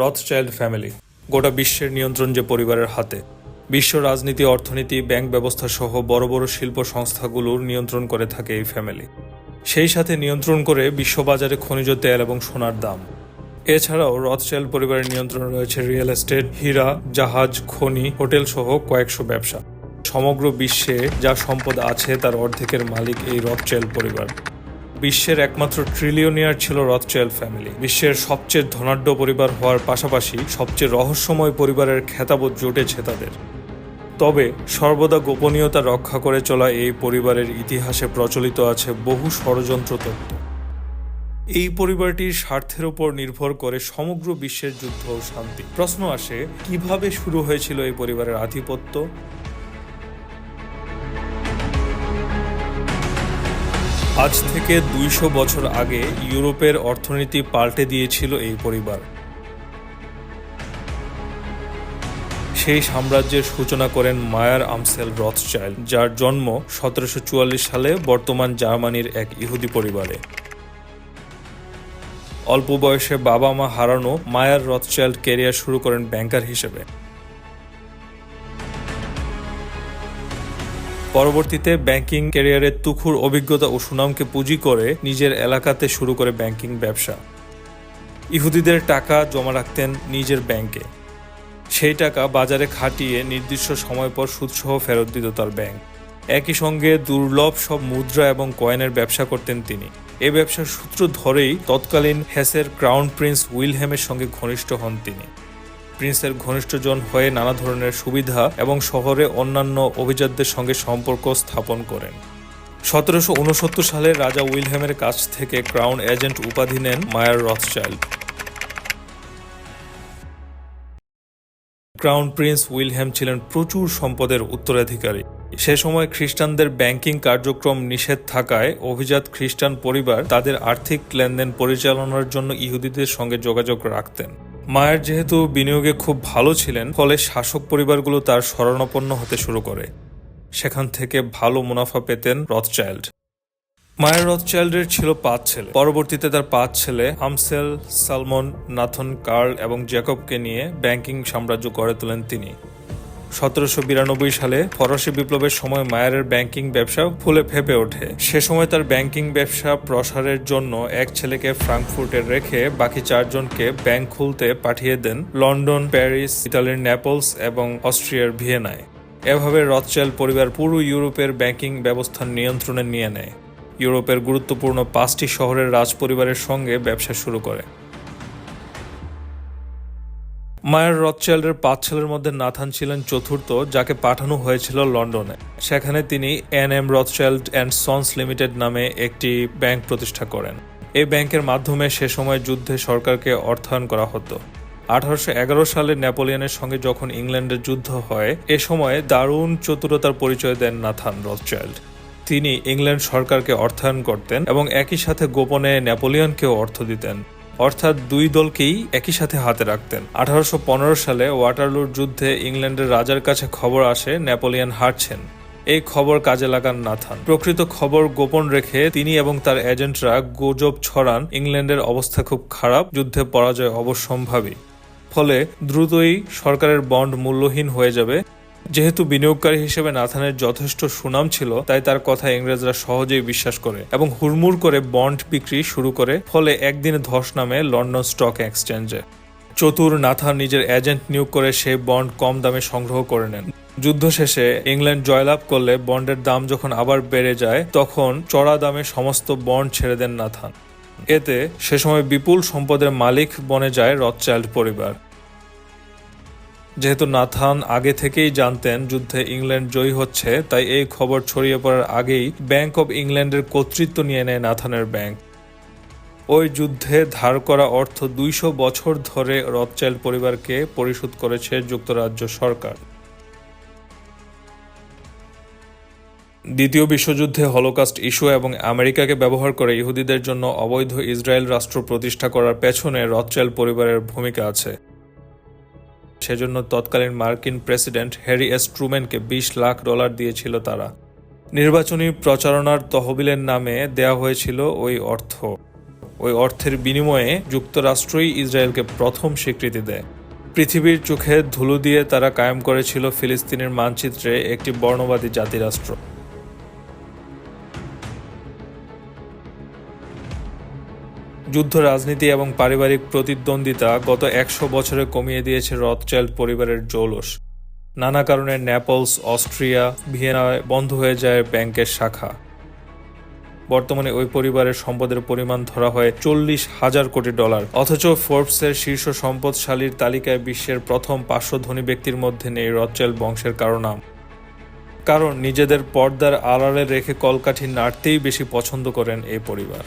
Rothschild family গোটা বিশ্বের নিয়ন্ত্রণ যে পরিবারের হাতে। বিশ্ব রাজনীতি, অর্থনীতি, ব্যাংক ব্যবস্থা সহ বড় বড় শিল্প সংস্থাগুলোর নিয়ন্ত্রণ করে থাকে এই ফ্যামিলি। সেই সাথে নিয়ন্ত্রণ করে বিশ্ববাজারে খনিজ তেল এবং সোনার দাম। এছাড়াও রথচাইল্ড পরিবারের নিয়ন্ত্রণে রয়েছে রিয়েল এস্টেট, হীরা, জাহাজ, খনি, হোটেল সহ কয়েকশো ব্যবসা। সমগ্র বিশ্বে যা সম্পদ আছে তার অর্ধেকের মালিক এই রথচাইল্ড পরিবার। বিশ্বের একমাত্র ট্রিলিয়নিয়ার ছিল রথচাইল্ড ফ্যামিলি। বিশ্বের সবচেয়ে ধনাঢ্য পরিবার হওয়ার পাশাপাশি সবচেয়ে রহস্যময় পরিবারের খেতাবও জুটেছে তাদের। তবে সর্বদা গোপনীয়তা রক্ষা করে চলা এই পরিবারের ইতিহাসে প্রচলিত আছে বহু ষড়যন্ত্র তত্ত্ব। এই পরিবারটির স্বার্থের উপর নির্ভর করে সমগ্র বিশ্বের যুদ্ধ ও শান্তি। প্রশ্ন আসে, কিভাবে শুরু হয়েছিল এই পরিবারের আধিপত্য? আজ থেকে ২০০ বছর আগে ইউরোপের অর্থনীতি পাল্টে দিয়েছিল এই পরিবার। সেই সাম্রাজ্যের সূচনা করেন মায়ার আমসেল রথচাইল্ড, যার জন্ম ১৭৪৪ সালে বর্তমান জার্মানির এক ইহুদি পরিবারে। অল্প বয়সে বাবা মা হারানো মায়ার রথচাইল্ড ক্যারিয়ার শুরু করেন ব্যাংকার হিসেবে। পরবর্তীতে ব্যাংকিং ক্যারিয়ারের তুখুর অভিজ্ঞতা ও সুনামকে পুঁজি করে নিজের এলাকাতে শুরু করে ব্যাংকিং ব্যবসা। ইহুদিদের টাকা জমা রাখতেন নিজের ব্যাংকে। সেই টাকা বাজারে খাটিয়ে নির্দিষ্ট সময় পর সুদসহ ফেরত দিত তার ব্যাংক। একই সঙ্গে দুর্লভ সব মুদ্রা এবং কয়েনের ব্যবসা করতেন তিনি। এ ব্যবসার সূত্র ধরেই তৎকালীন হেসের ক্রাউন প্রিন্স উইলহেমের সঙ্গে ঘনিষ্ঠ হন তিনি। প্রিন্সের ঘনিষ্ঠজন হয়ে নানা ধরনের সুবিধা এবং শহরে অন্যান্য অভিজাতদের সঙ্গে সম্পর্ক স্থাপন করেন। ১৭৬৯ সালে রাজা উইলহেমের কাছ থেকে ক্রাউন এজেন্ট উপাধি নেন মায়ার রথচাইল্ড। ক্রাউন প্রিন্স উইলহেম ছিলেন প্রচুর সম্পদের উত্তরাধিকারী। সে সময় খ্রিস্টানদের ব্যাংকিং কার্যক্রম নিষেধ থাকায় অভিজাত খ্রিস্টান পরিবার তাদের আর্থিক লেনদেন পরিচালনার জন্য ইহুদিদের সঙ্গে যোগাযোগ রাখতেন। মায়ার যেহেতু বিনিয়োগে খুব ভালো ছিলেন, ফলে শাসক পরিবারগুলো তার শরণাপন্ন হতে শুরু করে। সেখান থেকে ভালো মুনাফা পেতেন রথচাইল্ড। মায়ার রথচাইল্ডের ছিল ৫ ছেলে। পরবর্তীতে তার ৫ ছেলে আমসেল, সালমন, নাথন, কার্ল এবং জ্যাকবকে নিয়ে ব্যাংকিং সাম্রাজ্য গড়ে তোলেন তিনি। ১৭৯২ সালে ফরাসি বিপ্লবের সময় মায়ারের ব্যাংকিং ব্যবসা ফুলে ফেঁপে ওঠে। সে সময় তার ব্যাংকিং ব্যবসা প্রসারের জন্য এক ছেলেকে ফ্রাঙ্কফুর্টে রেখে বাকি ৪ জনকে ব্যাংক খুলতে পাঠিয়ে দেন লন্ডন, প্যারিস, ইতালির নেপলস এবং অস্ট্রিয়ার ভিয়েনায়। এভাবে রথচাইল্ড পরিবার পুরো ইউরোপের ব্যাংকিং ব্যবস্থার নিয়ন্ত্রণে নিয়ে নেয়। ইউরোপের গুরুত্বপূর্ণ ৫টি শহরের রাজপরিবারের সঙ্গে ব্যবসা শুরু করে। মায়ার রথচাইল্ডের ৫ ছেলের মধ্যে নাথান ছিলেন চতুর্থ, যাকে পাঠানো হয়েছিল লন্ডনে। সেখানে তিনি এন.এম. রথচাইল্ড অ্যান্ড সন্স লিমিটেড নামে একটি ব্যাংক প্রতিষ্ঠা করেন। এই ব্যাংকের মাধ্যমে সে সময় যুদ্ধে সরকারকে অর্থায়ন করা হতো। ১৮১১ সালে নেপোলিয়নের সঙ্গে যখন ইংল্যান্ডের যুদ্ধ হয়, এ সময় দারুণ চতুরতার পরিচয় দেন নাথান রথচাইল্ড। তিনি ইংল্যান্ড সরকারকে অর্থায়ন করতেন এবং একই সাথে গোপনে নেপোলিয়নকেও অর্থ দিতেন, অর্থাৎ দুই দলকেই একই সাথে হাতে রাখতেন। ১৮১৫ সালে ওয়াটারলুর যুদ্ধে ইংল্যান্ডের রাজার কাছে খবর আসে নেপোলিয়ন হারছেন। এই খবর কাজে লাগান নাথান। প্রকৃত খবর গোপন রেখে তিনি এবং তার এজেন্টরা গুজব ছড়ান ইংল্যান্ডের অবস্থা খুব খারাপ, যুদ্ধে পরাজয় অবশ্যম্ভাবী। ফলে দ্রুতই সরকারের বন্ড মূল্যহীন হয়ে যাবে। যেহেতু বিনিয়োগকারী হিসেবে নাথানের যথেষ্ট সুনাম ছিল, তাই তার কথা ইংরেজরা সহজেই বিশ্বাস করে এবং হুড়মুড় করে বন্ড বিক্রি শুরু করে। ফলে একদিনে ধস নামে লন্ডন স্টক এক্সচেঞ্জে। চতুর নাথান নিজের এজেন্ট নিয়োগ করে সেই বন্ড কম দামে সংগ্রহ করে নেন। যুদ্ধ শেষে ইংল্যান্ড জয়লাভ করলে বন্ডের দাম যখন আবার বেড়ে যায়, তখন চড়া দামে সমস্ত বন্ড ছেড়ে দেন নাথান। এতে সে সময় বিপুল সম্পদের মালিক বনে যায় রথচাইল্ড পরিবার। যেহেতু নাথান আগে থেকেই জানতেন যুদ্ধে ইংল্যান্ড জয়ী হচ্ছে, তাই এই খবর ছড়িয়ে পড়ার আগেই ব্যাংক অব ইংল্যান্ডের কর্তৃত্ব নিয়ে নেয় নাথানের ব্যাংক। ওই যুদ্ধে ধার করা অর্থ ২০০ বছর ধরে রথচাইল্ড পরিবারকে পরিশোধ করেছে যুক্তরাজ্য সরকার। দ্বিতীয় বিশ্বযুদ্ধে হলোকস্ট ইস্যু এবং আমেরিকাকে ব্যবহার করে ইহুদিদের জন্য অবৈধ ইসরায়েল রাষ্ট্র প্রতিষ্ঠা করার পেছনে রথচাইল্ড পরিবারের ভূমিকা আছে। সেজন্য তৎকালীন মার্কিন প্রেসিডেন্ট হ্যারি এস ট্রুম্যানকে $২০ লাখ দিয়েছিল তারা। নির্বাচনী প্রচারণার তহবিলের নামে দেয়া হয়েছিল ওই অর্থ। ওই অর্থের বিনিময়ে যুক্তরাষ্ট্রই ইসরায়েলকে প্রথম স্বীকৃতি দেয়। পৃথিবীর চোখে ধুলো দিয়ে তারা কায়েম করেছিল ফিলিস্তিনের মানচিত্রে একটি বর্ণবাদী জাতিরাষ্ট্র। যুদ্ধ, রাজনীতি এবং পারিবারিক প্রতিদ্বন্দ্বিতা গত 100 বছরে কমিয়ে দিয়েছে রথচাইল্ড পরিবারের জৌলুস। নানা কারণে নেপলস, অস্ট্রিয়া, ভিয়েনায় বন্ধ হয়ে যায় ব্যাংকের শাখা। বর্তমানে ওই পরিবারের সম্পদের পরিমাণ ধরা হয় $40,000 কোটি। অথচ ফোর্বসের শীর্ষ সম্পদশালীর তালিকায় বিশ্বের প্রথম 500 ধনী ব্যক্তির মধ্যে নেই রথচাইল্ড বংশের কারো নাম। কারণ নিজেদের পর্দার আড়ালে রেখে কলকাঠি নাড়তেই বেশি পছন্দ করেন এই পরিবার।